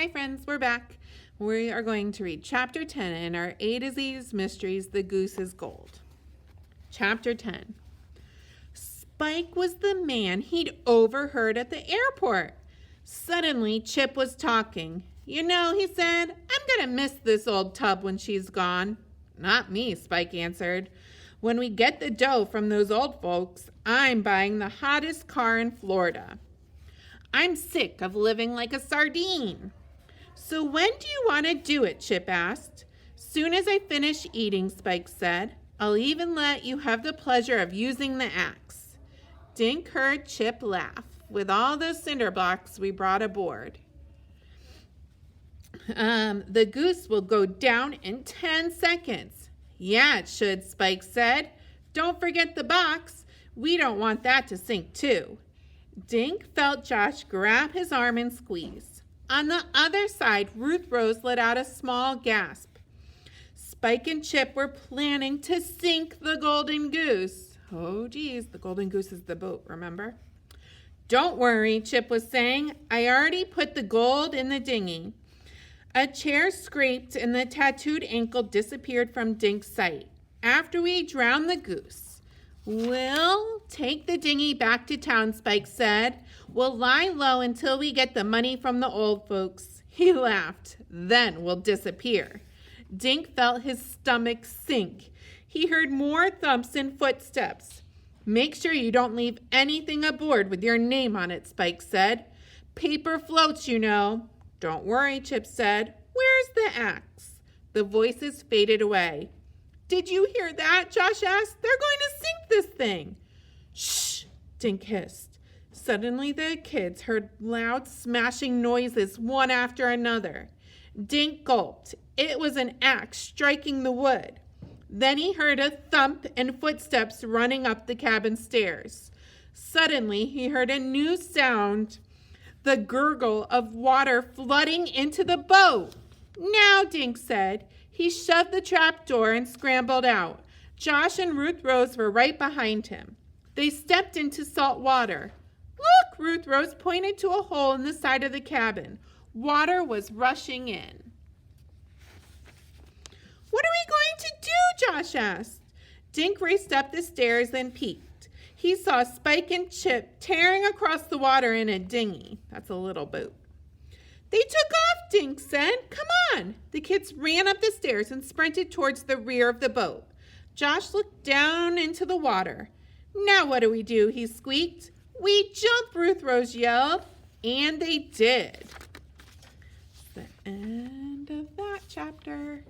Hi friends, we're back. We are going to read Chapter 10 in our A to Z's Mysteries, The Goose is Gold. Chapter 10. Spike was the man he'd overheard at the airport. Suddenly, Chip was talking. You know, he said, I'm going to miss this old tub when she's gone. Not me, Spike answered. When we get the dough from those old folks, I'm buying the hottest car in Florida. I'm sick of living like a sardine. So when do you want to do it? Chip asked. Soon as I finish eating, Spike said. I'll even let you have the pleasure of using the axe. Dink heard Chip laugh. With all those cinder blocks we brought aboard. The goose will go down in 10 seconds. Yeah, it should, Spike said. Don't forget the box. We don't want that to sink too. Dink felt Josh grab his arm and squeeze. On the other side, Ruth Rose let out a small gasp. Spike and Chip were planning to sink the golden goose. Oh, geez, the golden goose is the boat, remember? Don't worry, Chip was saying. I already put the gold in the dinghy. A chair scraped and the tattooed ankle disappeared from Dink's sight. After we drown the goose, we'll take the dinghy back to town, Spike said. We'll lie low until we get the money from the old folks. He laughed. Then we'll disappear. Dink felt his stomach sink. He heard more thumps and footsteps. Make sure you don't leave anything aboard with your name on it, Spike said. Paper floats, you know. Don't worry, Chip said. Where's the axe? The voices faded away. Did you hear that? Josh asked. They're going to sink this thing. Shh, Dink hissed. Suddenly the kids heard loud smashing noises one after another. Dink gulped. It was an axe striking the wood. Then he heard a thump and footsteps running up the cabin stairs. Suddenly he heard a new sound, the gurgle of water flooding into the boat. Now, Dink said. He shoved the trap door and scrambled out. Josh and Ruth Rose were right behind him. They stepped into salt water. Look, Ruth Rose pointed to a hole in the side of the cabin. Water was rushing in. What are we going to do? Josh asked. Dink raced up the stairs and peeked. He saw Spike and Chip tearing across the water in a dinghy. That's a little boat. They took off, Dink said. Come on. The kids ran up the stairs and sprinted towards the rear of the boat. Josh looked down into the water. Now what do? He squeaked. We jump, Ruth Rose yelled. And they did. The end of that chapter.